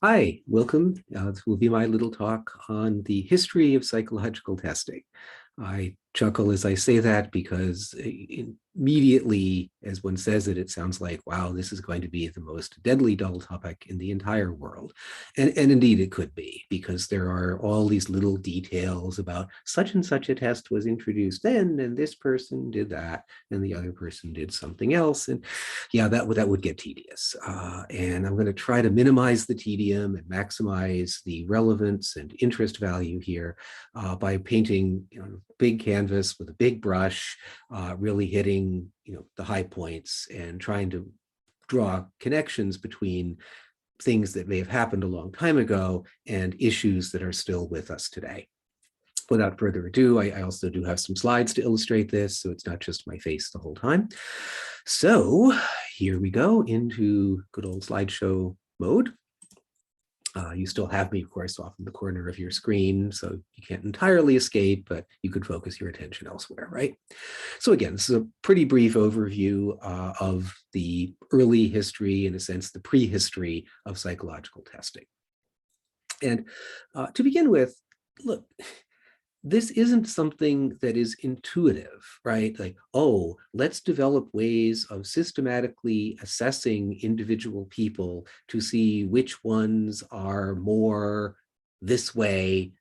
Hi, welcome. This will be my little talk on the history of psychological testing. I chuckle as I say that because immediately, as one says it, it sounds like, wow, this is going to be the most deadly dull topic in the entire world. And indeed it could be, because there are all these little details about such and such a test was introduced then, and this person did that, and the other person did something else. And yeah, that would get tedious. And I'm going to try to minimize the tedium and maximize the relevance and interest value here by painting big canvas with a big brush, really hitting the high points and trying to draw connections between things that may have happened a long time ago and issues that are still with us today. Without further ado, I also do have some slides to illustrate this, so it's not just my face the whole time. So here we go into good old slideshow mode. You still have me, of course, off in the corner of your screen, so you can't entirely escape, but you could focus your attention elsewhere, right? So again, this is a pretty brief overview of the early history, in a sense, the prehistory of psychological testing. And to begin with, look, this isn't something that is intuitive, right? Like, oh, let's develop ways of systematically assessing individual people to see which ones are more this way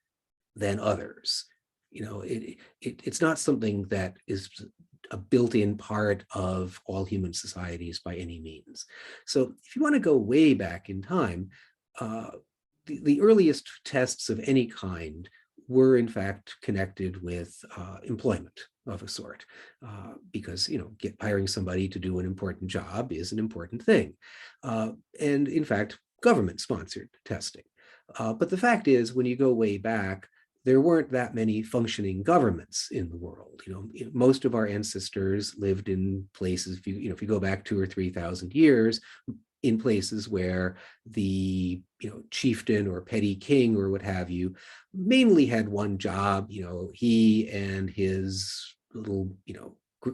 than others. It's not something that is a built-in part of all human societies by any means. So if you want to go way back in time, the earliest tests of any kind were in fact connected with employment of a sort, because hiring somebody to do an important job is an important thing, and in fact government-sponsored testing. But the fact is, when you go way back, there weren't that many functioning governments in the world. Most of our ancestors lived in places, if you go back 2,000 or 3,000 years, in places where the chieftain or petty king or what have you mainly had one job. He and his little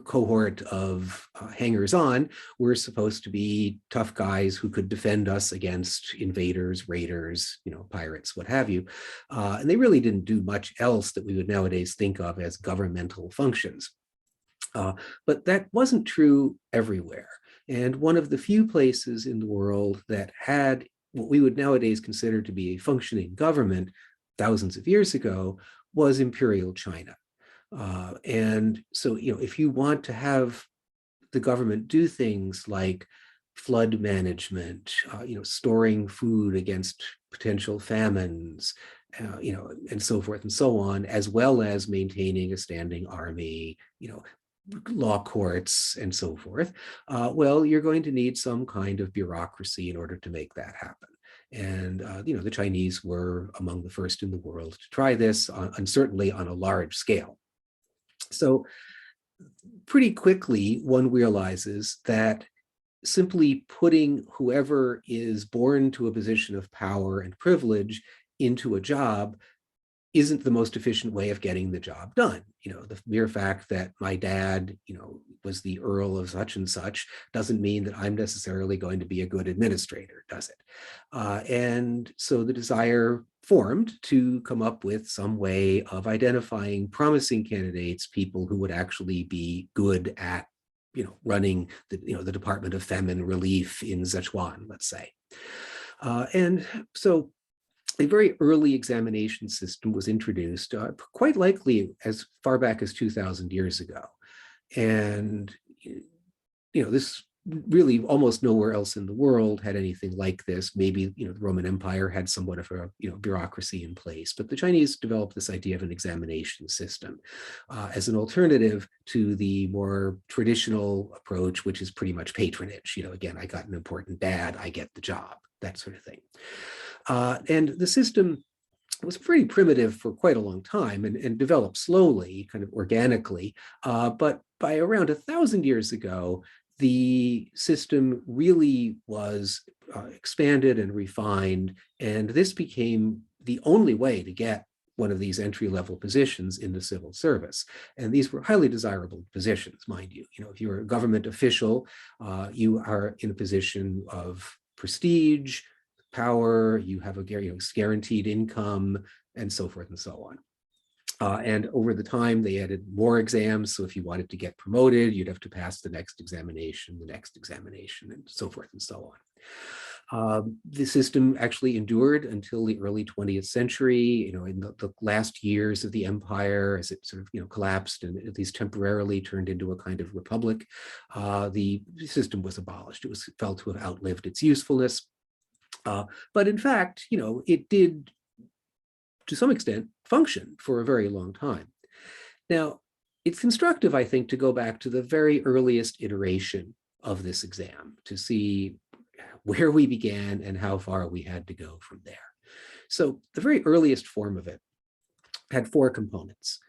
cohort of hangers-on were supposed to be tough guys who could defend us against invaders, raiders, pirates, what have you. And they really didn't do much else that we would nowadays think of as governmental functions. But that wasn't true everywhere. And one of the few places in the world that had what we would nowadays consider to be a functioning government thousands of years ago was Imperial China. And so, if you want to have the government do things like flood management, storing food against potential famines, and so forth and so on, as well as maintaining a standing army, law courts and so forth, well, you're going to need some kind of bureaucracy in order to make that happen. And, the Chinese were among the first in the world to try this, and certainly on a large scale. So pretty quickly, one realizes that simply putting whoever is born to a position of power and privilege into a job isn't the most efficient way of getting the job done. The mere fact that my dad, was the Earl of such and such doesn't mean that I'm necessarily going to be a good administrator, does it? And so the desire formed to come up with some way of identifying promising candidates, people who would actually be good at, running the Department of Famine Relief in Sichuan, let's say. And so a very early examination system was introduced, quite likely as far back as 2,000 years ago. And, this really almost nowhere else in the world had anything like this. Maybe, the Roman Empire had somewhat of a, bureaucracy in place, but the Chinese developed this idea of an examination system as an alternative to the more traditional approach, which is pretty much patronage. Again, I got an important dad, I get the job, that sort of thing. And the system was pretty primitive for quite a long time and developed slowly, kind of organically. But by around 1,000 years ago, the system really was expanded and refined, and this became the only way to get one of these entry-level positions in the civil service. And these were highly desirable positions, mind you. If you're a government official, you are in a position of prestige, power, you have a guaranteed income, and so forth and so on. And over the time, they added more exams. So if you wanted to get promoted, you'd have to pass the next examination, and so forth and so on. The system actually endured until the early 20th century, in the last years of the empire, as it sort of, collapsed and at least temporarily turned into a kind of republic. The system was abolished. It was felt to have outlived its usefulness. But in fact, it did, to some extent, function for a very long time. Now, it's constructive, I think, to go back to the very earliest iteration of this exam to see where we began and how far we had to go from there. So the very earliest form of it had 4 components.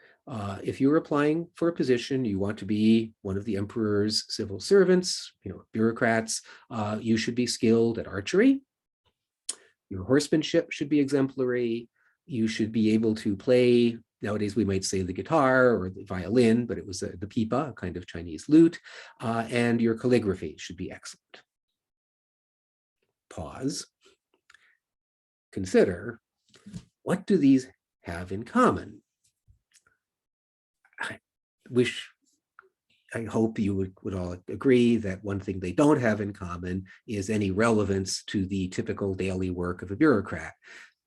If you were applying for a position, you want to be one of the emperor's civil servants, bureaucrats, you should be skilled at archery. Your horsemanship should be exemplary. You should be able to play, nowadays we might say the guitar or the violin, but it was the pipa, a kind of Chinese lute, and your calligraphy should be excellent. Pause. Consider, what do these have in common? I hope you would all agree that one thing they don't have in common is any relevance to the typical daily work of a bureaucrat.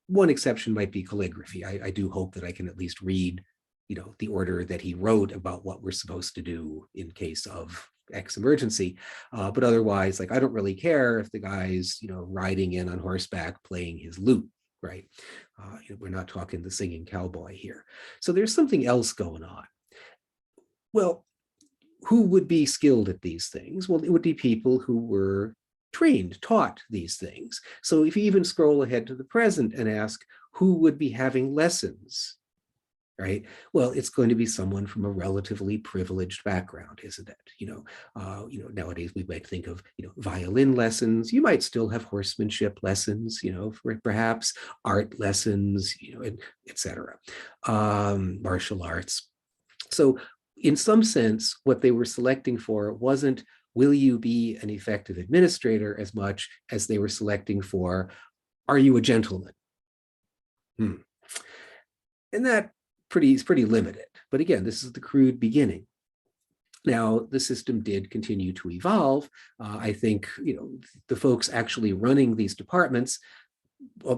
One exception might be calligraphy. I do hope that I can at least read, the order that he wrote about what we're supposed to do in case of X emergency. But otherwise, I don't really care if the guy's, riding in on horseback playing his lute, right? We're not talking the singing cowboy here. So there's something else going on. Well, who would be skilled at these things? Well, it would be people who were trained, taught these things. So if you even scroll ahead to the present and ask who would be having lessons, right? Well, it's going to be someone from a relatively privileged background, isn't it? Nowadays we might think of, violin lessons. You might still have horsemanship lessons, perhaps art lessons, etc. Martial arts. So in some sense, what they were selecting for wasn't, will you be an effective administrator, as much as they were selecting for, are you a gentleman? And that is pretty limited. But again, this is the crude beginning. Now, the system did continue to evolve. I think, the folks actually running these departments,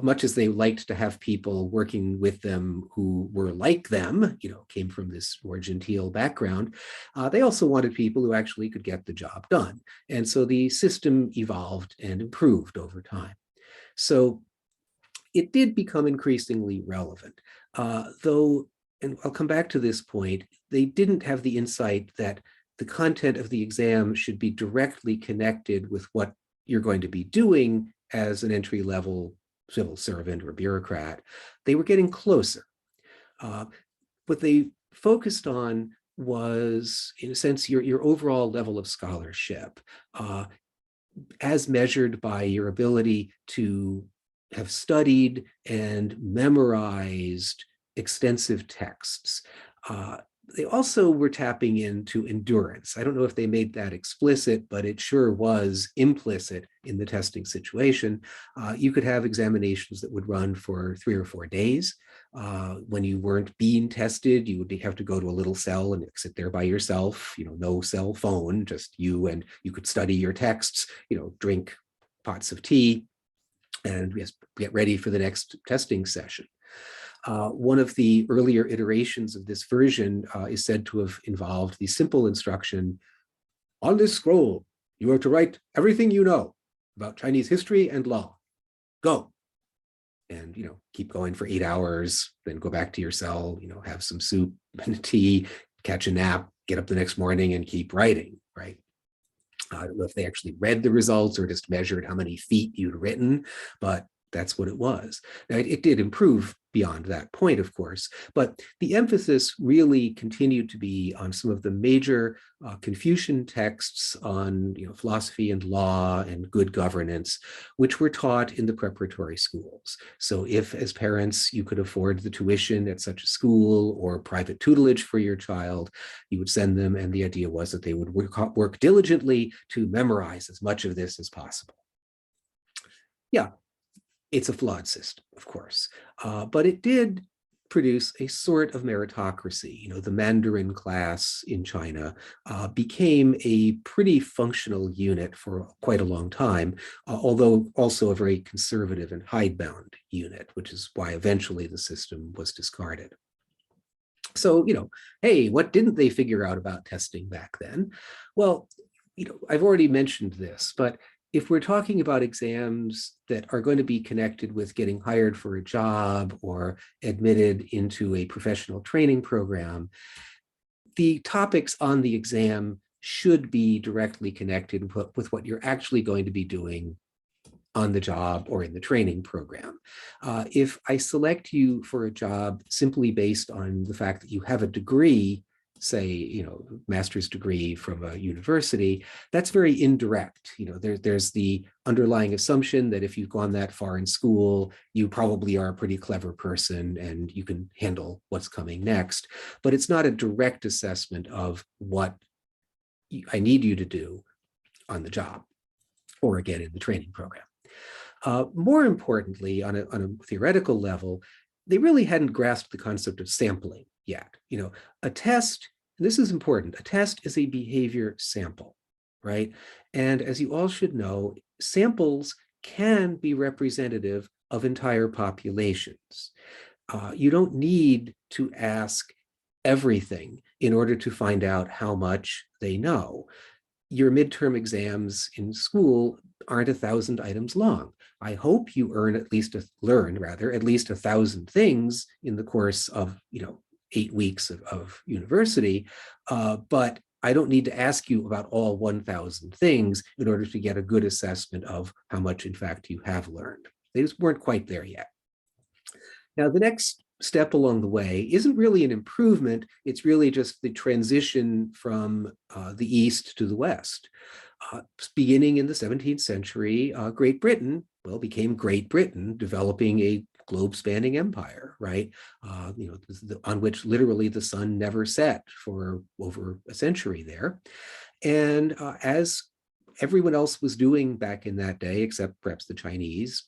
much as they liked to have people working with them who were like them, came from this more genteel background, they also wanted people who actually could get the job done. And so the system evolved and improved over time. So it did become increasingly relevant, though, and I'll come back to this point, they didn't have the insight that the content of the exam should be directly connected with what you're going to be doing as an entry-level civil servant or bureaucrat. They were getting closer. What they focused on was, in a sense, your overall level of scholarship, as measured by your ability to have studied and memorized extensive texts. They also were tapping into endurance. I don't know if they made that explicit, but it sure was implicit in the testing situation. You could have examinations that would run for 3 or 4 days. When you weren't being tested, you would have to go to a little cell and sit there by yourself, no cell phone, just you, and you could study your texts, drink pots of tea, and get ready for the next testing session. One of the earlier iterations of this version is said to have involved the simple instruction, on this scroll, you are to write everything you know about Chinese history and law. Go. And, keep going for 8 hours, then go back to your cell, have some soup and tea, catch a nap, get up the next morning and keep writing, right? I don't know if they actually read the results or just measured how many feet you'd written, but that's what it was. Now, it did improve beyond that point, of course, but the emphasis really continued to be on some of the major Confucian texts on philosophy and law and good governance, which were taught in the preparatory schools. So if, as parents, you could afford the tuition at such a school or private tutelage for your child, you would send them, and the idea was that they would work diligently to memorize as much of this as possible. Yeah. It's a flawed system, of course, but it did produce a sort of meritocracy. You know, the Mandarin class in China became a pretty functional unit for quite a long time, although also a very conservative and hidebound unit, which is why eventually the system was discarded. So, you know, hey, what didn't they figure out about testing back then? Well, you know, I've already mentioned this, but if we're talking about exams that are going to be connected with getting hired for a job or admitted into a professional training program, the topics on the exam should be directly connected with what you're actually going to be doing on the job or in the training program. If I select you for a job simply based on the fact that you have a degree, say, you know, master's degree from a university, that's very indirect. You know, there's the underlying assumption that if you've gone that far in school, you probably are a pretty clever person and you can handle what's coming next. But it's not a direct assessment of what I need you to do on the job or again in the training program. More importantly, on a theoretical level, they really hadn't grasped the concept of sampling yet. You know, a test, and this is important, a test is a behavior sample, right? And as you all should know, samples can be representative of entire populations. You don't need to ask everything in order to find out how much they know. Your midterm exams in school aren't 1,000 items long. I hope you learn at least 1,000 things in the course of, you know, 8 weeks of university, but I don't need to ask you about all 1,000 things in order to get a good assessment of how much, in fact, you have learned. They just weren't quite there yet. Now, the next step along the way isn't really an improvement. It's really just the transition from the East to the West. Beginning in the 17th century, Great Britain, well, became Great Britain, developing a globe-spanning empire, right? You know, on which literally the sun never set for over a century there. And as everyone else was doing back in that day, except perhaps the Chinese,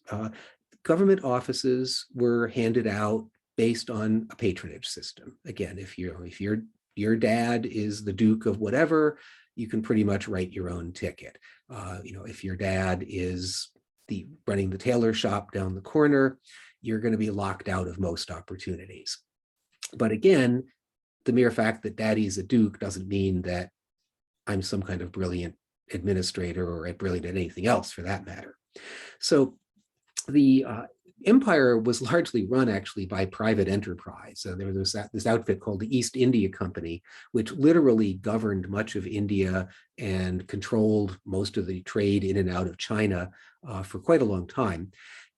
government offices were handed out based on a patronage system. Again, if your dad is the Duke of whatever, you can pretty much write your own ticket. You know, if your dad is running the tailor shop down the corner, you're going to be locked out of most opportunities. But again, the mere fact that daddy's a Duke doesn't mean that I'm some kind of brilliant administrator or brilliant at anything else for that matter. So the empire was largely run actually by private enterprise. There was this outfit called the East India Company, which literally governed much of India and controlled most of the trade in and out of China for quite a long time.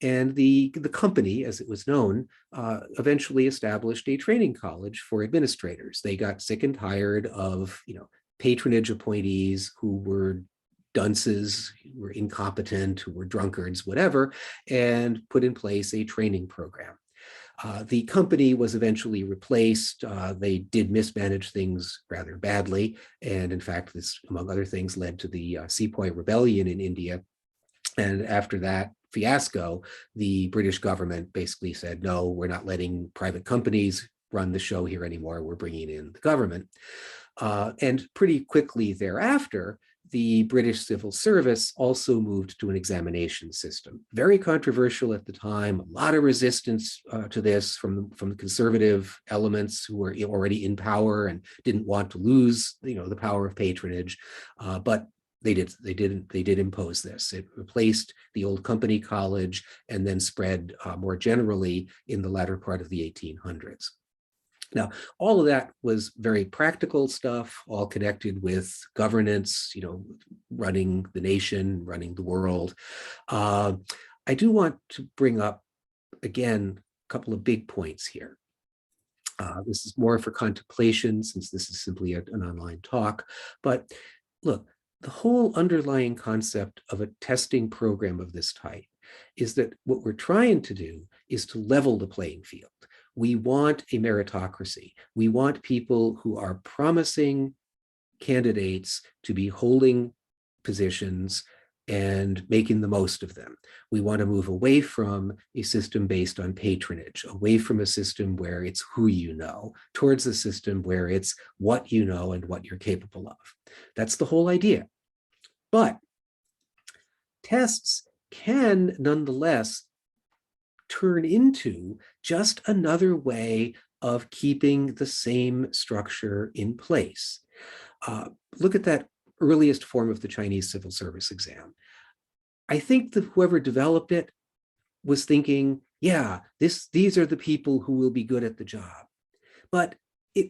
And the company, as it was known, eventually established a training college for administrators. They got sick and tired of, you know, patronage appointees who were dunces, who were incompetent, who were drunkards, whatever, and put in place a training program. The company was eventually replaced. They did mismanage things rather badly. And in fact, this, among other things, led to the Sepoy Rebellion in India. And after that fiasco, the British government basically said, no, we're not letting private companies run the show here anymore. We're bringing in the government. And pretty quickly thereafter, the British civil service also moved to an examination system. Very controversial at the time, a lot of resistance to this from the conservative elements who were already in power and didn't want to lose, you know, the power of patronage. But they did impose this. It replaced the old company college and then spread more generally in the latter part of the 1800s. Now, all of that was very practical stuff, all connected with governance, you know, running the nation, running the world. I do want to bring up, again, a couple of big points here. This is more for contemplation, since this is simply an online talk. But look, the whole underlying concept of a testing program of this type is that what we're trying to do is to level the playing field. We want a meritocracy. We want people who are promising candidates to be holding positions and making the most of them. We want to move away from a system based on patronage, away from a system where it's who you know, towards a system where it's what you know and what you're capable of. That's the whole idea. But tests can nonetheless turn into just another way of keeping the same structure in place. Look at that earliest form of the Chinese civil service exam. I think that whoever developed it was thinking, yeah, these are the people who will be good at the job. But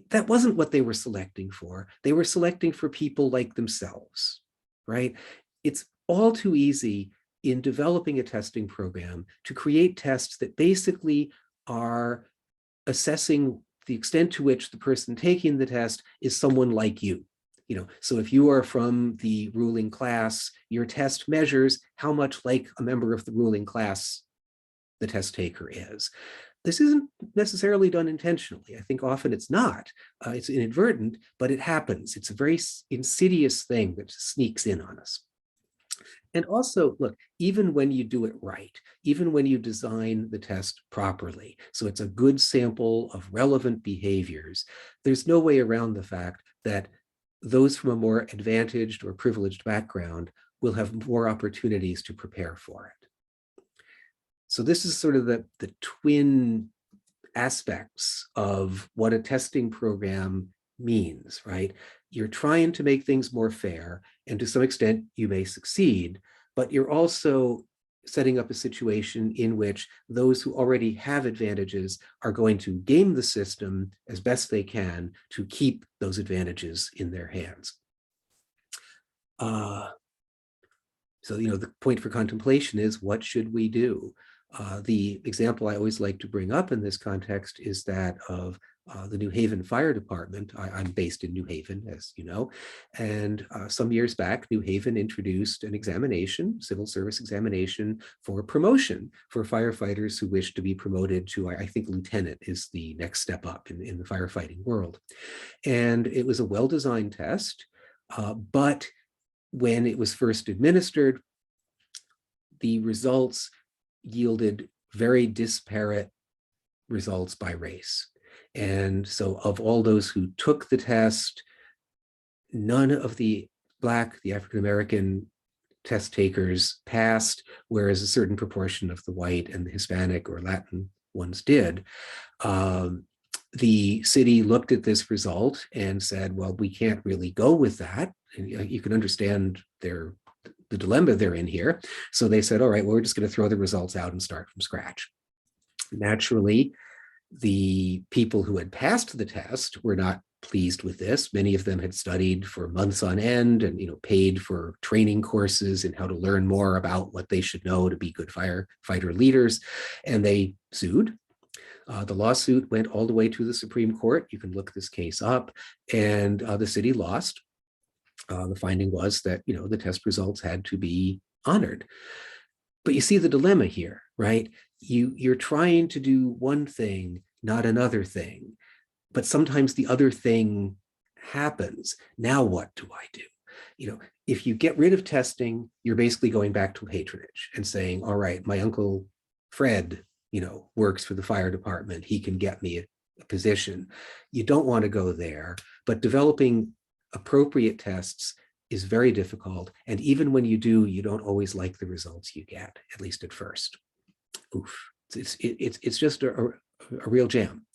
that wasn't what they were selecting for. They were selecting for people like themselves, right? It's all too easy in developing a testing program to create tests that basically are assessing the extent to which the person taking the test is someone like you. So if you are from the ruling class, your test measures how much like a member of the ruling class the test taker is. This isn't necessarily done intentionally. I think often it's not. It's inadvertent, but it happens. It's a very insidious thing that sneaks in on us. And also, look, even when you do it right, even when you design the test properly, so it's a good sample of relevant behaviors, there's no way around the fact that those from a more advantaged or privileged background will have more opportunities to prepare for it. So this is sort of the twin aspects of what a testing program means, right? You're trying to make things more fair, and to some extent you may succeed, but you're also setting up a situation in which those who already have advantages are going to game the system as best they can to keep those advantages in their hands. So, the point for contemplation is, what should we do? The example I always like to bring up in this context is that of the New Haven Fire Department. I'm based in New Haven, as you know, and some years back, New Haven introduced an examination, civil service examination for promotion for firefighters who wish to be promoted to, I think, lieutenant is the next step up in the firefighting world. And it was a well-designed test, but when it was first administered, the results yielded very disparate results by race. And so of all those who took the test, none of the Black, the African-American test takers passed, whereas a certain proportion of the white and the Hispanic or Latin ones did. The city looked at this result and said, well, we can't really go with that. And you can understand the dilemma they're in here. So they said, all right, well, we're just going to throw the results out and start from scratch. Naturally, the people who had passed the test were not pleased with this. Many of them had studied for months on end and paid for training courses in how to learn more about what they should know to be good firefighter leaders, and they sued. The lawsuit went all the way to the Supreme Court. You can look this case up, and the city lost. The finding was that the test results had to be honored. But you see the dilemma here, right? You're trying to do one thing, not another thing, but sometimes the other thing happens. Now what do I do? If you get rid of testing, you're basically going back to patronage and saying, all right, my uncle Fred, works for the fire department. He can get me a position. You don't want to go there, but developing appropriate tests is very difficult. And even when you do, you don't always like the results you get, at least at first. Oof. It's just a real jam.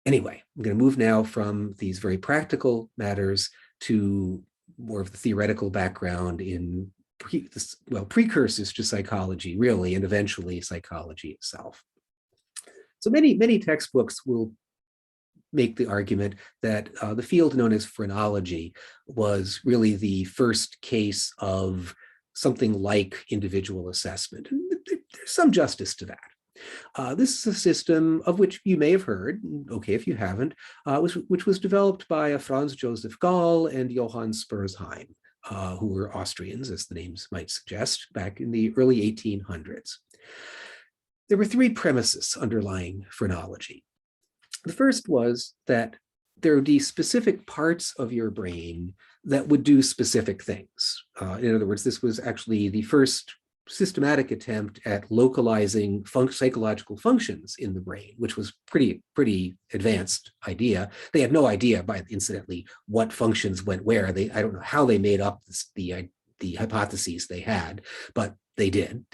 Anyway, I'm going to move now from these very practical matters to more of the theoretical background in precursors to psychology, really, and eventually psychology itself. So many textbooks will make the argument that the field known as phrenology was really the first case of something like individual assessment. And there's some justice to that. This is a system of which you may have heard, okay if you haven't, which was developed by Franz Joseph Gall and Johann Spurzheim, who were Austrians, as the names might suggest, back in the early 1800s. There were three premises underlying phrenology. The first was that there would be specific parts of your brain that would do specific things, In other words, this was actually the first systematic attempt at localizing psychological functions in the brain, which was pretty advanced idea. They had no idea, incidentally, what functions went where. I don't know how they made up the hypotheses they had, but they did.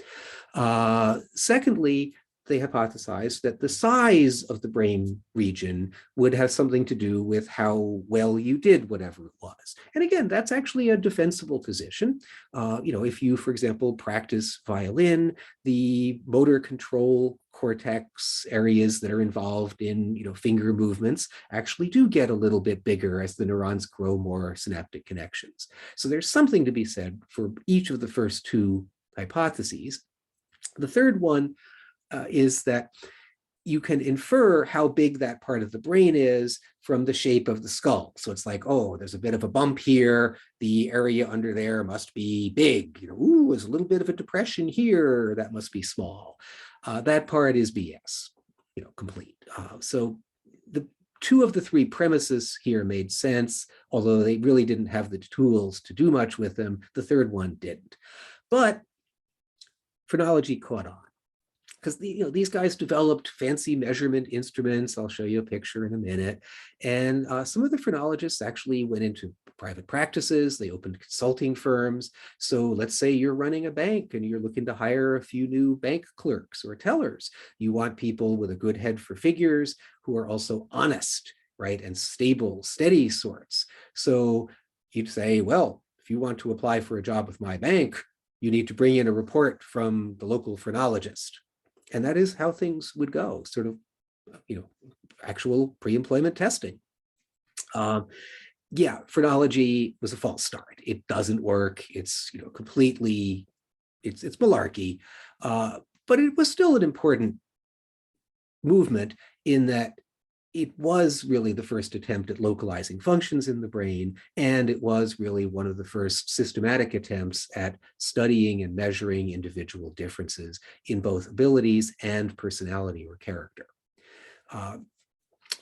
Secondly, they hypothesized that the size of the brain region would have something to do with how well you did whatever it was. And again, that's actually a defensible position. If you, for example, practice violin, the motor control cortex areas that are involved in finger movements actually do get a little bit bigger as the neurons grow more synaptic connections. So there's something to be said for each of the first two hypotheses. The third one is that you can infer how big that part of the brain is from the shape of the skull. So it's like, oh, there's a bit of a bump here. The area under there must be big. Ooh, there's a little bit of a depression here. That must be small. That part is BS, complete. So the two of the three premises here made sense, although they really didn't have the tools to do much with them. The third one didn't. But phrenology caught on, because these guys developed fancy measurement instruments. I'll show you a picture in a minute. And some of the phrenologists actually went into private practices. They opened consulting firms. So let's say you're running a bank and you're looking to hire a few new bank clerks or tellers. You want people with a good head for figures who are also honest, right? And stable, steady sorts. So you'd say, well, if you want to apply for a job with my bank, you need to bring in a report from the local phrenologist. And that is how things would go, sort of, actual pre-employment testing. Phrenology was a false start. It doesn't work. It's, completely, it's malarkey. But it was still an important movement in that it was really the first attempt at localizing functions in the brain, and it was really one of the first systematic attempts at studying and measuring individual differences in both abilities and personality or character.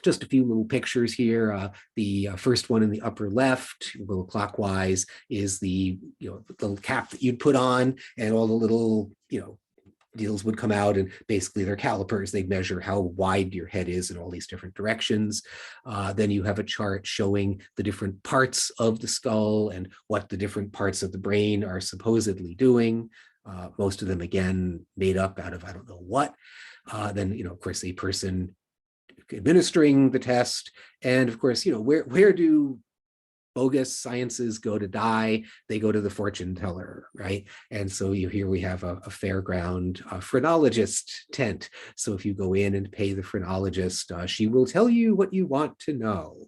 Just a few little pictures here. The first one in the upper left, a little clockwise, is the little cap that you'd put on, and all the little deals would come out, and basically they're calipers. They measure how wide your head is in all these different directions. Then you have a chart showing the different parts of the skull and what the different parts of the brain are supposedly doing. Most of them, again, made up out of I don't know what. Then, of course, a person administering the test. And of course, where do bogus sciences go to die? They go to the fortune teller, right? And so here we have a fairground phrenologist tent. So if you go in and pay the phrenologist, she will tell you what you want to know.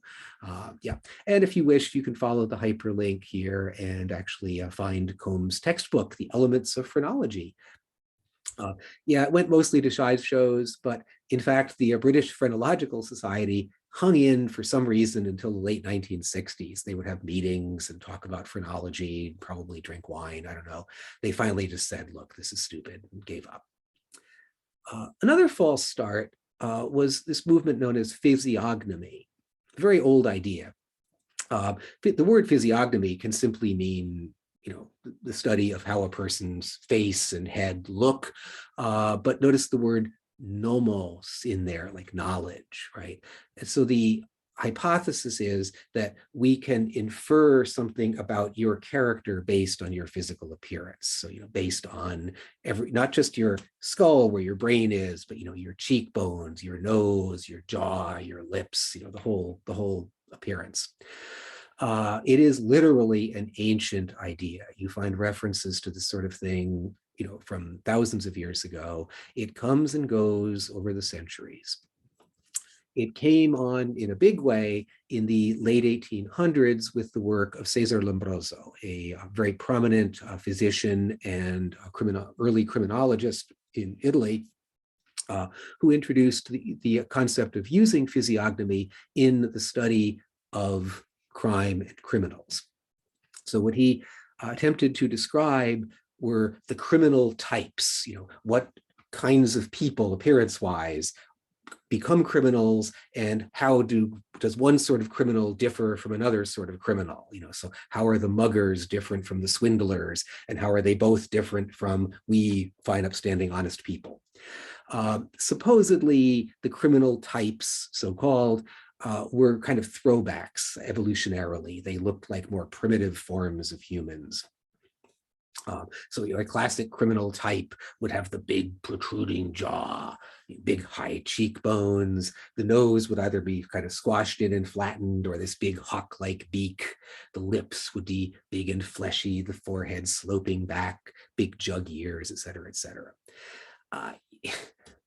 And if you wish, you can follow the hyperlink here and actually find Combs' textbook, The Elements of Phrenology. It went mostly to side shows, but in fact, the British Phrenological Society hung in for some reason until the late 1960s. They would have meetings and talk about phrenology, probably drink wine, I don't know. They finally just said, look, this is stupid, and gave up. Another false start was this movement known as physiognomy, a very old idea. The word physiognomy can simply mean the study of how a person's face and head look, but notice the word nomos in there, like knowledge, right? And so the hypothesis is that we can infer something about your character based on your physical appearance. So, based on not just your skull where your brain is, but, your cheekbones, your nose, your jaw, your lips, the whole appearance. It is literally an ancient idea. You find references to this sort of thing, from thousands of years ago. It comes and goes over the centuries. It came on in a big way in the late 1800s with the work of Cesar Lombroso, a very prominent physician and early criminologist in Italy, who introduced the concept of using physiognomy in the study of crime and criminals. So what he attempted to describe were the criminal types, what kinds of people, appearance-wise, become criminals, and how does one sort of criminal differ from another sort of criminal? So how are the muggers different from the swindlers, and how are they both different from we fine, upstanding, honest people? Supposedly, the criminal types, so-called, were kind of throwbacks evolutionarily. They looked like more primitive forms of humans. So a classic criminal type would have the big protruding jaw, big high cheekbones. The nose would either be kind of squashed in and flattened, or this big hawk-like beak. The lips would be big and fleshy, the forehead sloping back, big jug ears, et cetera, et cetera.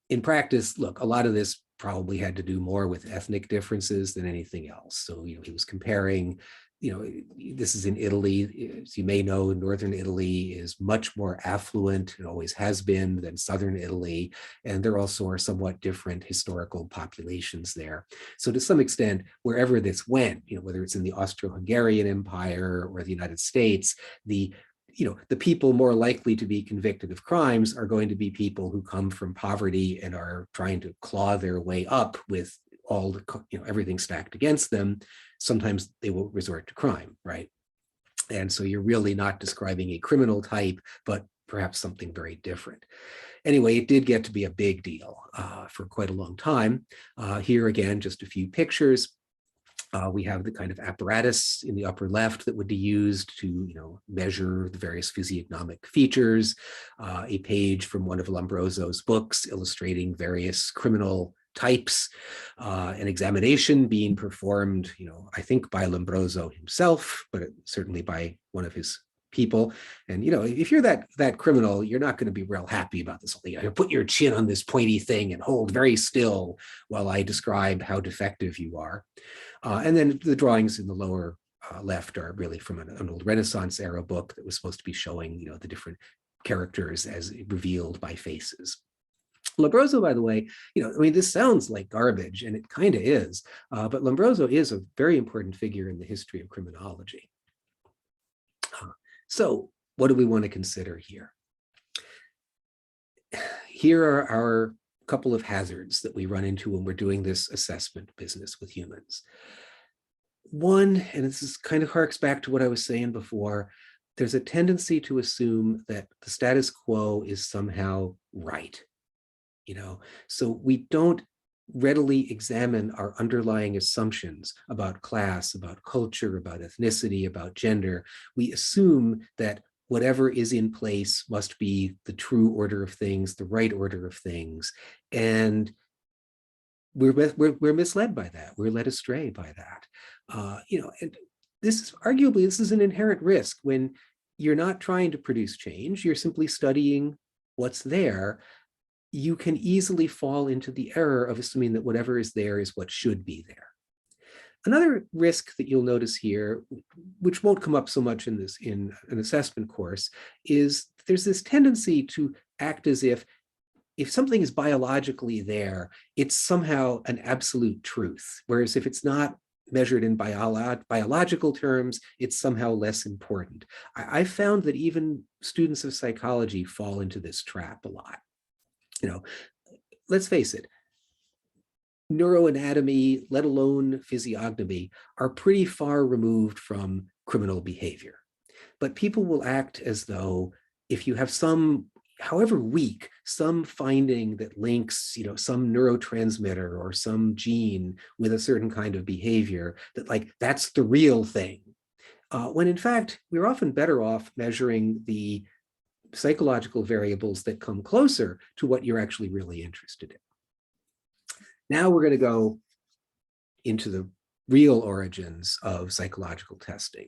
In practice, look, a lot of this probably had to do more with ethnic differences than anything else. So, he was comparing, this is in Italy. As you may know, Northern Italy is much more affluent, it always has been, than Southern Italy. And there also are somewhat different historical populations there. So to some extent, wherever this went, whether it's in the Austro-Hungarian Empire or the United States, the people more likely to be convicted of crimes are going to be people who come from poverty and are trying to claw their way up with all the, everything stacked against them. Sometimes they will resort to crime, right? And so you're really not describing a criminal type, but perhaps something very different. Anyway, it did get to be a big deal for quite a long time. Here again, just a few pictures. We have the kind of apparatus in the upper left that would be used to, measure the various physiognomic features. A page from one of Lombroso's books illustrating various criminal types, an examination being performed, I think by Lombroso himself, but certainly by one of his people. And if you're that criminal, you're not going to be real happy about this. Put your chin on this pointy thing and hold very still while I describe how defective you are. And then the drawings in the lower left are really from an old Renaissance era book that was supposed to be showing, the different characters as revealed by faces. Lombroso, by the way, this sounds like garbage, and it kind of is, but Lombroso is a very important figure in the history of criminology. So what do we want to consider here? Here are our couple of hazards that we run into when we're doing this assessment business with humans. One, and this kind of harks back to what I was saying before, there's a tendency to assume that the status quo is somehow right. So we don't readily examine our underlying assumptions about class, about culture, about ethnicity, about gender. We assume that whatever is in place must be the true order of things, the right order of things. And we're misled by that. We're led astray by that. And this is an inherent risk when you're not trying to produce change, you're simply studying what's there. You can easily fall into the error of assuming that whatever is there is what should be there. Another risk that you'll notice here, which won't come up so much in an assessment course, is there's this tendency to act as if something is biologically there, it's somehow an absolute truth. Whereas if it's not measured in biological terms, it's somehow less important. I found that even students of psychology fall into this trap a lot. Let's face it, neuroanatomy, let alone physiognomy, are pretty far removed from criminal behavior. But people will act as though if you have some, however weak, some finding that links, some neurotransmitter or some gene with a certain kind of behavior, that that's the real thing. When in fact, we're often better off measuring the psychological variables that come closer to what you're actually really interested in. Now we're going to go into the real origins of psychological testing,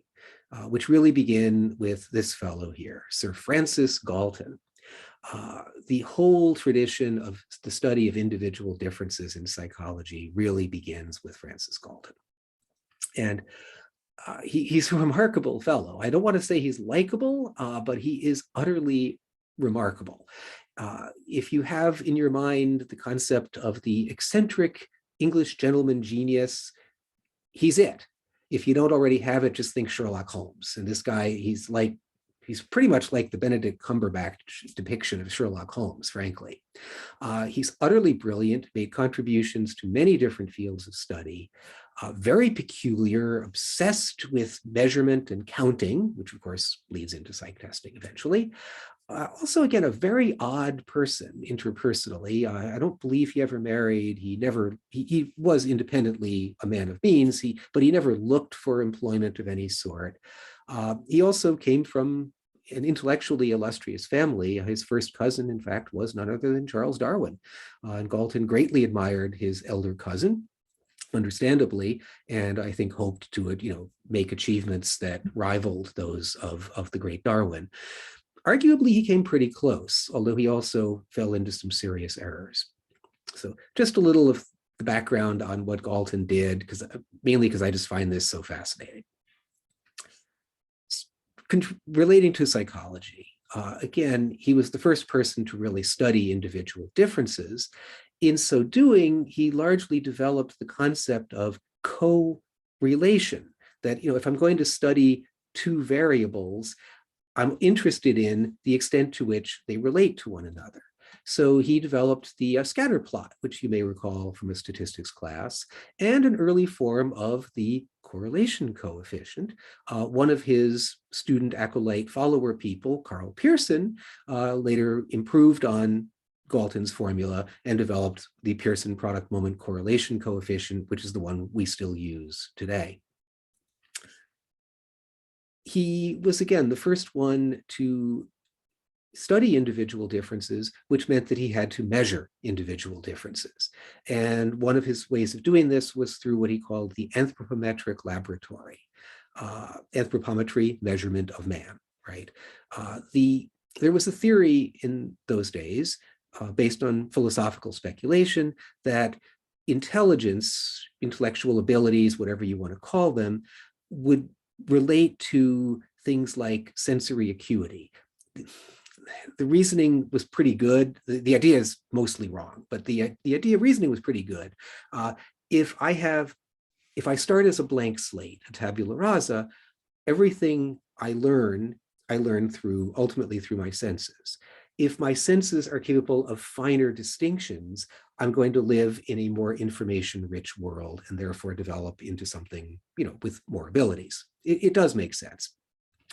which really begin with this fellow here, Sir Francis Galton. The whole tradition of the study of individual differences in psychology really begins with Francis Galton. And he's a remarkable fellow. I don't want to say he's likable, but he is utterly remarkable. If you have in your mind the concept of the eccentric English gentleman genius, he's it. If you don't already have it, just think Sherlock Holmes. And this guy, he's like he's pretty much like the Benedict Cumberbatch depiction of Sherlock Holmes, frankly. He's utterly brilliant, made contributions to many different fields of study, very peculiar, obsessed with measurement and counting, which of course leads into psych testing eventually. Also, again, a very odd person interpersonally. I don't believe he ever married. He was independently a man of means, but he never looked for employment of any sort. He also came from an intellectually illustrious family. His first cousin, in fact, was none other than Charles Darwin. And Galton greatly admired his elder cousin, understandably, and I think hoped to, make achievements that rivaled those of the great Darwin. Arguably, he came pretty close, although he also fell into some serious errors. So just a little of the background on what Galton did, mainly because I just find this so fascinating. Relating to psychology, again, he was the first person to really study individual differences. In so doing, he largely developed the concept of correlation, that if I'm going to study two variables, I'm interested in the extent to which they relate to one another. So he developed the scatter plot, which you may recall from a statistics class, and an early form of the correlation coefficient. One of his student acolyte follower people, Carl Pearson, later improved on Galton's formula and developed the Pearson product moment correlation coefficient, which is the one we still use today. He was, again, the first one to study individual differences, which meant that he had to measure individual differences. And one of his ways of doing this was through what he called the anthropometric laboratory, anthropometry, measurement of man, right? There was a theory in those days, based on philosophical speculation, that intelligence, intellectual abilities, whatever you want to call them, would relate to things like sensory acuity. The reasoning was pretty good. The idea is mostly wrong, but the idea of reasoning was pretty good. If I start as a blank slate, a tabula rasa, everything I learn ultimately through my senses. If my senses are capable of finer distinctions, I'm going to live in a more information-rich world and therefore develop into something, with more abilities. It does make sense.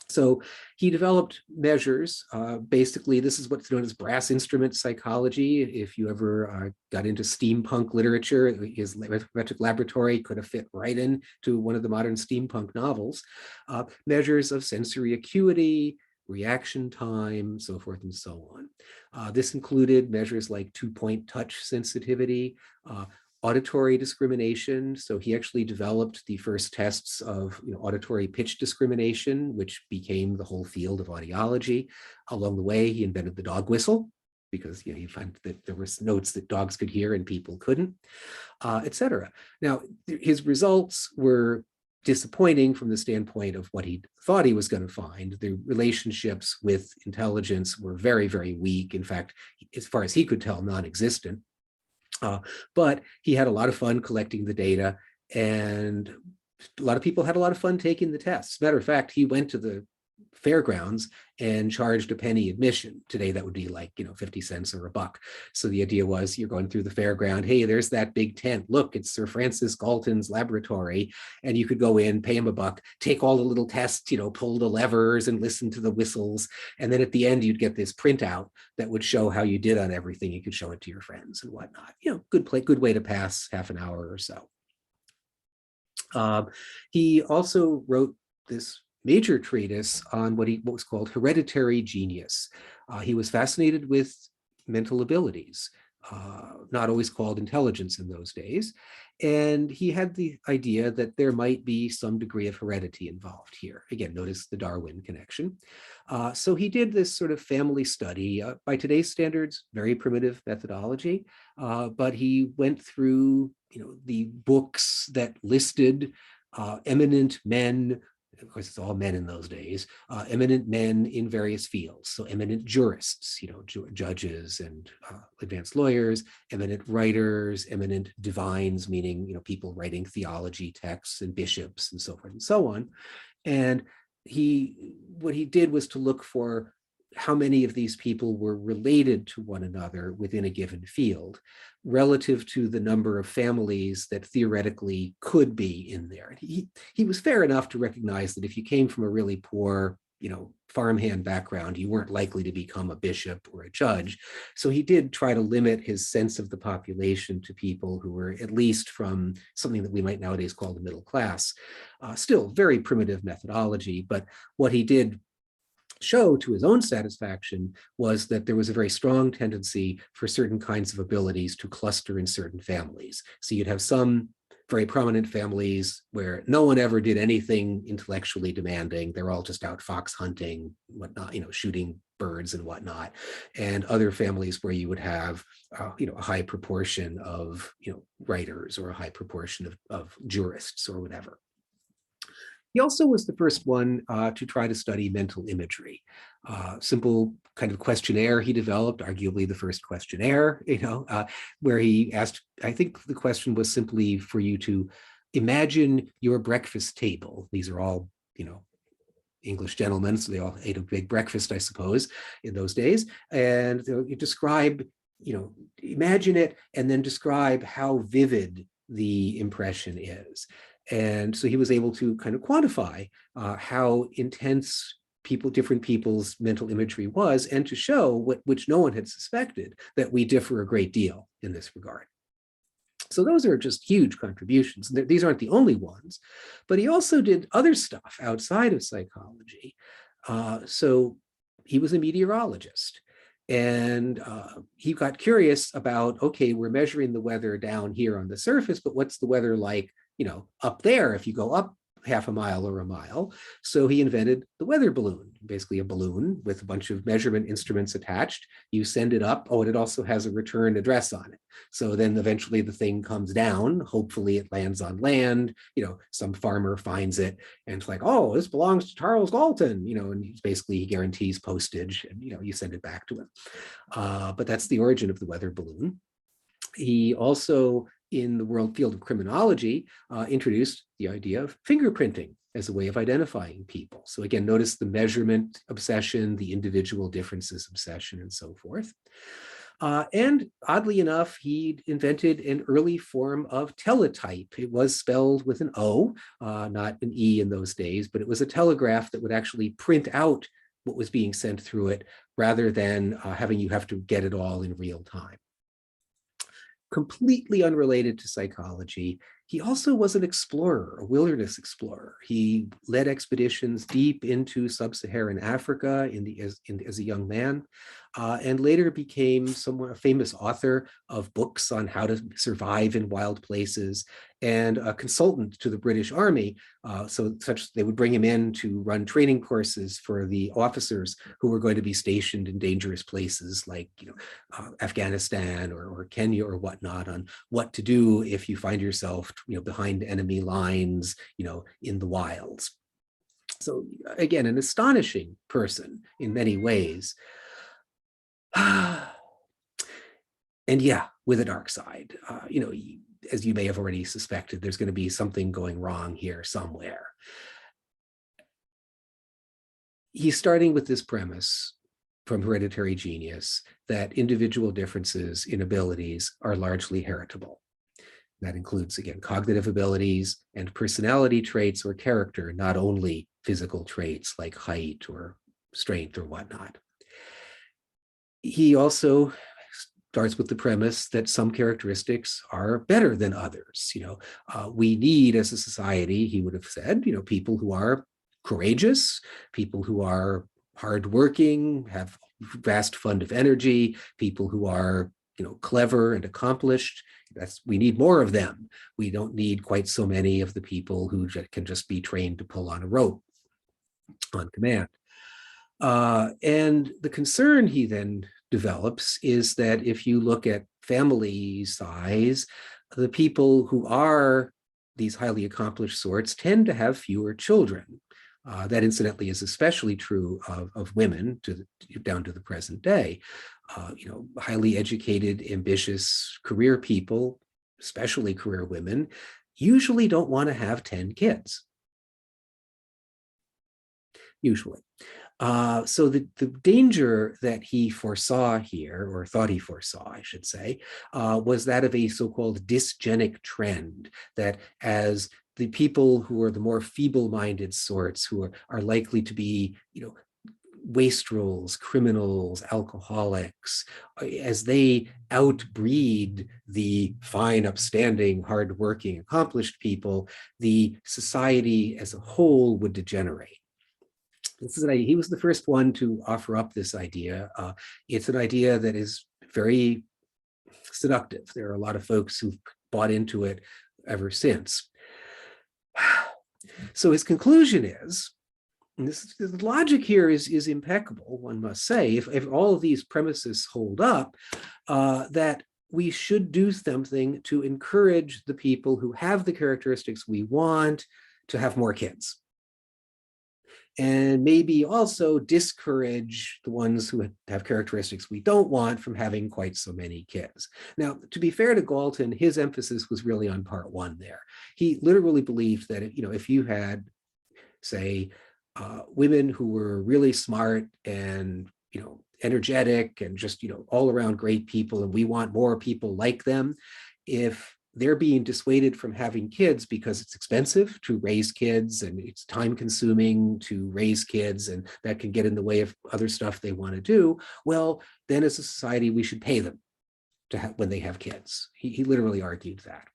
So he developed measures. Basically, this is what's known as brass instrument psychology. If you ever got into steampunk literature, his metric laboratory could have fit right into one of the modern steampunk novels. Measures of sensory acuity, reaction time, so forth and so on. This included measures like 2-point touch sensitivity, auditory discrimination. So he actually developed the first tests of auditory pitch discrimination, which became the whole field of audiology. Along the way, he invented the dog whistle, because he found that there were notes that dogs could hear and people couldn't, etc. Now, his results were disappointing from the standpoint of what he thought he was going to find. The relationships with intelligence were very, very weak. In fact, as far as he could tell, non-existent. But he had a lot of fun collecting the data, and a lot of people had a lot of fun taking the tests. Matter of fact, he went to the fairgrounds and charged a penny admission. Today, that would be like, 50 cents or $1. So the idea was, you're going through the fairground. Hey, there's that big tent. Look, it's Sir Francis Galton's laboratory. And you could go in, pay him $1, take all the little tests, pull the levers and listen to the whistles. And then at the end, you'd get this printout that would show how you did on everything. You could show it to your friends and whatnot. Good way to pass half an hour or so. He also wrote this major treatise on what was called Hereditary Genius. He was fascinated with mental abilities, not always called intelligence in those days. And he had the idea that there might be some degree of heredity involved here. Again, notice the Darwin connection. So he did this sort of family study. By today's standards, very primitive methodology, but he went through the books that listed eminent men. Of course, it's all men in those days, eminent men in various fields. So eminent jurists, judges and advanced lawyers, eminent writers, eminent divines, meaning, people writing theology texts, and bishops and so forth and so on. And what he did was to look for how many of these people were related to one another within a given field relative to the number of families that theoretically could be in there. He was fair enough to recognize that if you came from a really poor, farmhand background, you weren't likely to become a bishop or a judge. So he did try to limit his sense of the population to people who were at least from something that we might nowadays call the middle class. Still very primitive methodology, but what he did show to his own satisfaction was that there was a very strong tendency for certain kinds of abilities to cluster in certain families. So you'd have some very prominent families where no one ever did anything intellectually demanding. They're all just out fox hunting, whatnot, shooting birds and whatnot. And other families where you would have, a high proportion of, writers, or a high proportion of jurists or whatever. He also was the first one to try to study mental imagery. Simple kind of questionnaire he developed, arguably the first questionnaire, where he asked, I think the question was simply for you to imagine your breakfast table. These are all, English gentlemen, so they all ate a big breakfast, I suppose, in those days. And you describe, imagine it, and then describe how vivid the impression is. And so he was able to kind of quantify how intense different people's mental imagery was, and to show which no one had suspected, that we differ a great deal in this regard. So those are just huge contributions. These aren't the only ones, but he also did other stuff outside of psychology. So he was a meteorologist. And he got curious about, okay, we're measuring the weather down here on the surface, but what's the weather like, up there if you go up half a mile or a mile? So he invented the weather balloon, basically a balloon with a bunch of measurement instruments attached. You send it up. Oh, and it also has a return address on it. So then eventually the thing comes down. Hopefully it lands on land. Some farmer finds it and it's like, oh, this belongs to Charles Galton, and basically he guarantees postage, and, you send it back to him. But that's the origin of the weather balloon. He also, in the field of criminology, introduced the idea of fingerprinting as a way of identifying people. So again, notice the measurement obsession, the individual differences obsession, and so forth. And oddly enough, he invented an early form of teletype. It was spelled with an O, not an E in those days, but it was a telegraph that would actually print out what was being sent through it, rather than having you have to get it all in real time. Completely unrelated to psychology, he also was an explorer, a wilderness explorer. He led expeditions deep into sub-Saharan Africa as a young man, and later became a famous author of books on how to survive in wild places, and a consultant to the British Army. They would bring him in to run training courses for the officers who were going to be stationed in dangerous places like Afghanistan or Kenya or whatnot, on what to do if you find yourself behind enemy lines in the wilds. So again, an astonishing person in many ways. And yeah, with a dark side, as you may have already suspected, there's going to be something going wrong here somewhere. He's starting with this premise from Hereditary Genius that individual differences in abilities are largely heritable. That includes, again, cognitive abilities and personality traits or character, not only physical traits like height or strength or whatnot. He also starts with the premise that some characteristics are better than others. We need, as a society, he would have said, people who are courageous, people who are hardworking, have vast fund of energy, people who are, clever and accomplished. We need more of them. We don't need quite so many of the people who can just be trained to pull on a rope on command. And the concern he then develops is that if you look at family size, the people who are these highly accomplished sorts tend to have fewer children. That incidentally is especially true of women down to the present day. Highly educated, ambitious career people, especially career women, usually don't want to have 10 kids. usually. So the danger that he foresaw here, or thought he foresaw, I should say, was that of a so-called dysgenic trend, that as the people who are the more feeble-minded sorts, who are likely to be, wastrels, criminals, alcoholics, as they outbreed the fine, upstanding, hardworking, accomplished people, the society as a whole would degenerate. This is an idea. He was the first one to offer up this idea. It's an idea that is very seductive. There are a lot of folks who've bought into it ever since. So his conclusion is, and the logic here is impeccable, one must say, if all of these premises hold up, that we should do something to encourage the people who have the characteristics we want to have more kids. And maybe also discourage the ones who have characteristics we don't want from having quite so many kids. Now, to be fair to Galton, his emphasis was really on part one there. He literally believed that if you had, say, women who were really smart and energetic and just all around great people, and we want more people like them, if they're being dissuaded from having kids because it's expensive to raise kids and it's time consuming to raise kids, and that can get in the way of other stuff they want to do, well, then as a society, we should pay them to have, when they have kids. He literally argued that.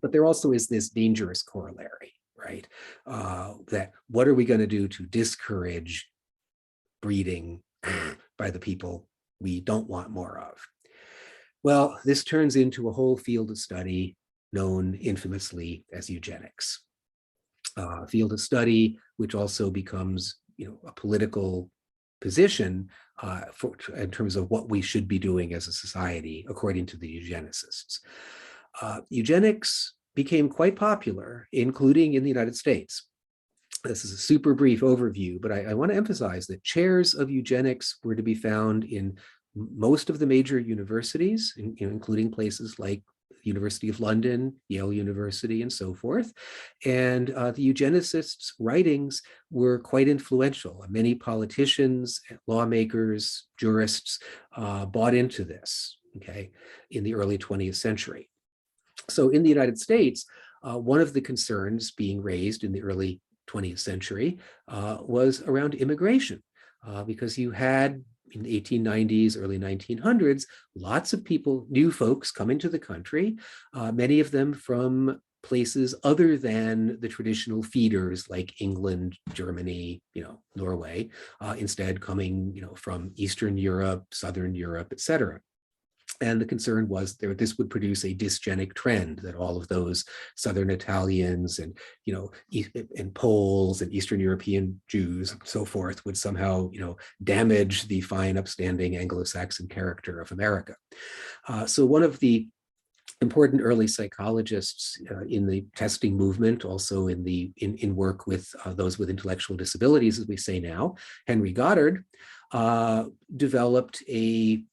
But there also is this dangerous corollary, right? That what are we going to do to discourage breeding by the people we don't want more of? Well, this turns into a whole field of study known infamously as eugenics. A field of study which also becomes, a political position in terms of what we should be doing as a society, according to the eugenicists. Eugenics became quite popular, including in the United States. This is a super brief overview, but I want to emphasize that chairs of eugenics were to be found in most of the major universities, including places like the University of London, Yale University, and so forth. And the eugenicists' writings were quite influential. Many politicians, lawmakers, jurists bought into this, in the early 20th century. So in the United States, one of the concerns being raised in the early 20th century was around immigration, because you had in the 1890s, early 1900s, lots of people, new folks coming to the country, many of them from places other than the traditional feeders like England, Germany, Norway, instead coming, from Eastern Europe, Southern Europe, et cetera. And the concern was this would produce a dysgenic trend, that all of those Southern Italians and, and Poles and Eastern European Jews and so forth would somehow, damage the fine, upstanding Anglo-Saxon character of America. So one of the important early psychologists in the testing movement, also in work with those with intellectual disabilities, as we say now, Henry Goddard, developed a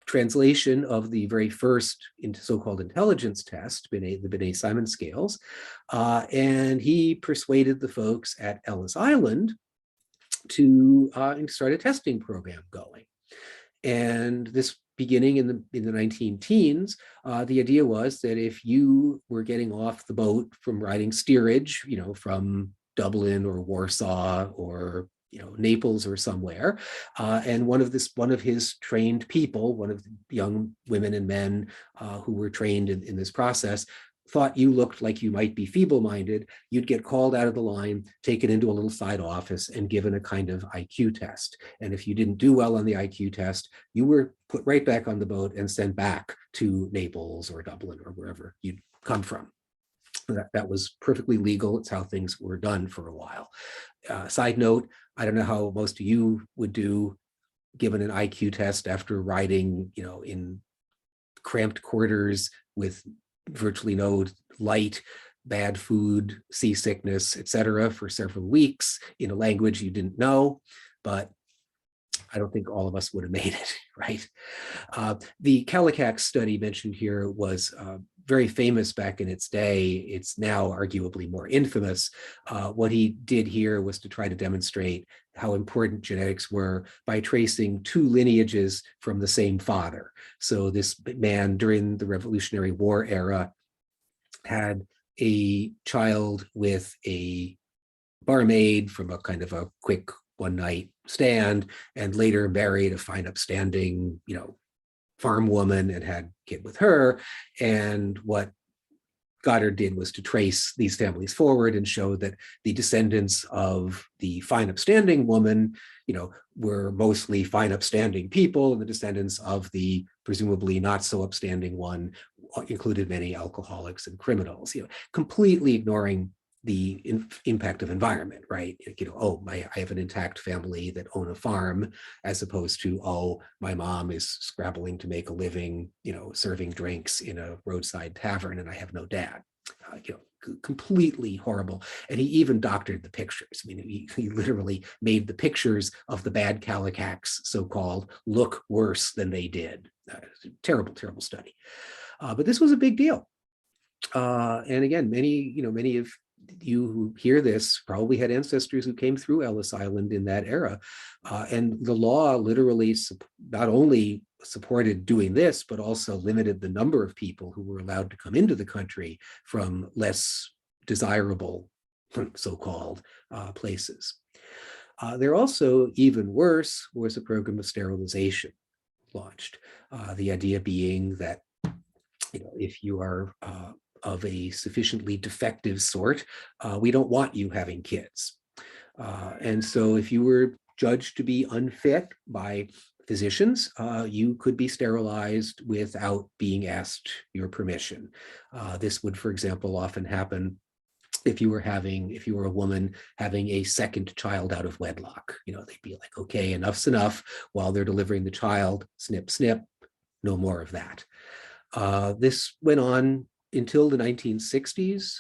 translation of the very first so-called intelligence test, the Binet-Simon scales, and he persuaded the folks at Ellis Island to start a testing program going. And this beginning in the 19-teens, the idea was that if you were getting off the boat from riding steerage, from Dublin or Warsaw or Naples or somewhere, and one of his trained people, one of the young women and men who were trained in this process, thought you looked like you might be feeble-minded, you'd get called out of the line, taken into a little side office, and given a kind of IQ test. And if you didn't do well on the IQ test, you were put right back on the boat and sent back to Naples or Dublin or wherever you'd come from. That was perfectly legal. It's how things were done for a while. Side note, I don't know how most of you would do given an IQ test after riding, in cramped quarters with virtually no light, bad food, seasickness, etc., for several weeks in a language you didn't know, but I don't think all of us would have made it, right? The Calix study mentioned here was very famous back in its day. It's now arguably more infamous. What he did here was to try to demonstrate how important genetics were by tracing two lineages from the same father. So this man during the Revolutionary War era had a child with a barmaid from a kind of a quick one-night stand, and later married a fine, upstanding, farm woman and had a kid with her. And what Goddard did was to trace these families forward and show that the descendants of the fine, upstanding woman, were mostly fine, upstanding people, and the descendants of the presumably not so upstanding one included many alcoholics and criminals. Completely ignoring the impact of environment, right? I have an intact family that own a farm, as opposed to, my mom is scrabbling to make a living, serving drinks in a roadside tavern, and I have no dad. Completely horrible. And he even doctored the pictures. He literally made the pictures of the bad Calix, so-called, look worse than they did. Terrible, terrible study. But this was a big deal. And again, many of you who hear this probably had ancestors who came through Ellis Island in that era. And the law literally not only supported doing this, but also limited the number of people who were allowed to come into the country from less desirable, so-called, places. There also, even worse, was a program of sterilization launched. The idea being that if you are of a sufficiently defective sort, we don't want you having kids. And so if you were judged to be unfit by physicians, you could be sterilized without being asked your permission. This would, for example, often happen if you were a woman having a second child out of wedlock. They'd be like, okay, enough's enough. While they're delivering the child, snip, snip, no more of that. This went on until the 1960s,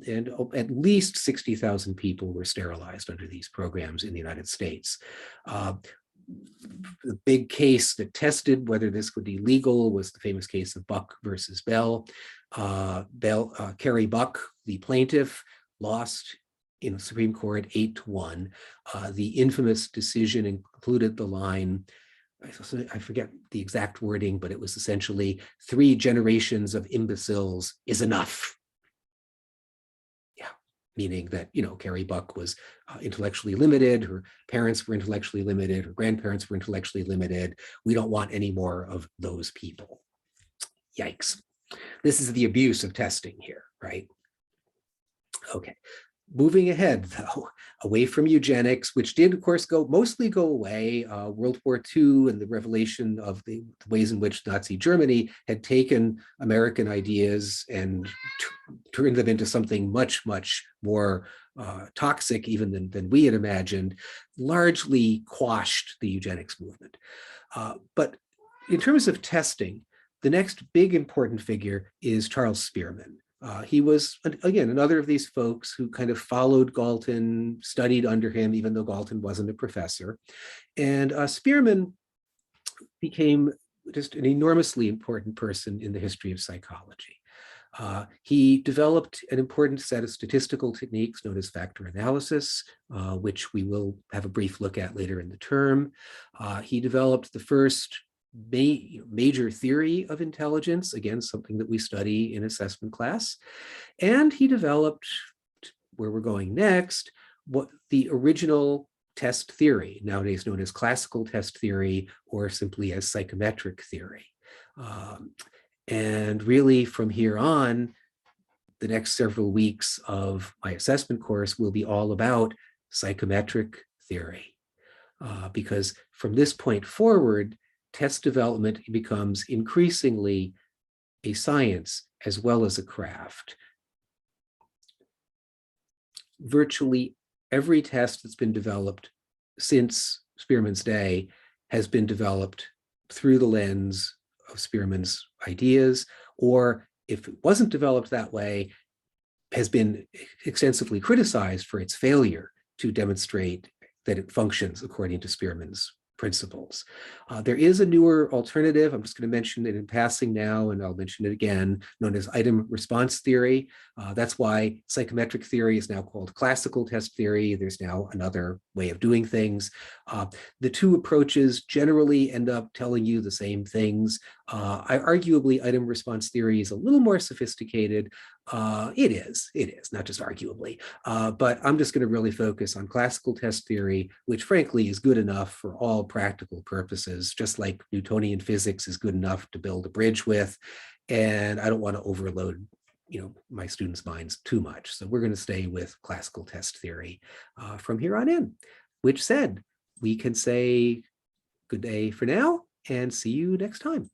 and at least 60,000 people were sterilized under these programs in the United States. The big case that tested whether this would be legal was the famous case of Buck versus Bell. Carrie Buck, the plaintiff, lost in the Supreme Court 8-1. The infamous decision included the line, I forget the exact wording, but it was essentially 3 generations of imbeciles is enough. Yeah, meaning that, Carrie Buck was intellectually limited, her parents were intellectually limited, her grandparents were intellectually limited. We don't want any more of those people. Yikes. This is the abuse of testing here, right? Okay. Moving ahead, though, away from eugenics, which did, of course, mostly go away. World War II and the revelation of the ways in which Nazi Germany had taken American ideas and turned them into something much, much more toxic even than we had imagined, largely quashed the eugenics movement. But in terms of testing, the next big important figure is Charles Spearman. He was, again, another of these folks who kind of followed Galton, studied under him, even though Galton wasn't a professor. And Spearman became just an enormously important person in the history of psychology. He developed an important set of statistical techniques known as factor analysis, which we will have a brief look at later in the term. He developed the first major theory of intelligence, again, something that we study in assessment class. And he developed, where we're going next, what the original test theory, nowadays known as classical test theory, or simply as psychometric theory. And really from here on, the next several weeks of my assessment course will be all about psychometric theory. Because from this point forward, test development becomes increasingly a science as well as a craft. Virtually every test that's been developed since Spearman's day has been developed through the lens of Spearman's ideas, or if it wasn't developed that way, has been extensively criticized for its failure to demonstrate that it functions according to Spearman's principles. There is a newer alternative. I'm just going to mention it in passing now, and I'll mention it again, known as item response theory. That's why psychometric theory is now called classical test theory. There's now another way of doing things. The two approaches generally end up telling you the same things. Arguably, item response theory is a little more sophisticated. It is, not just arguably. But I'm just going to really focus on classical test theory, which frankly is good enough for all practical purposes, just like Newtonian physics is good enough to build a bridge with. And I don't want to overload my students' minds too much. So we're going to stay with classical test theory from here on in, which said, we can say good day for now and see you next time.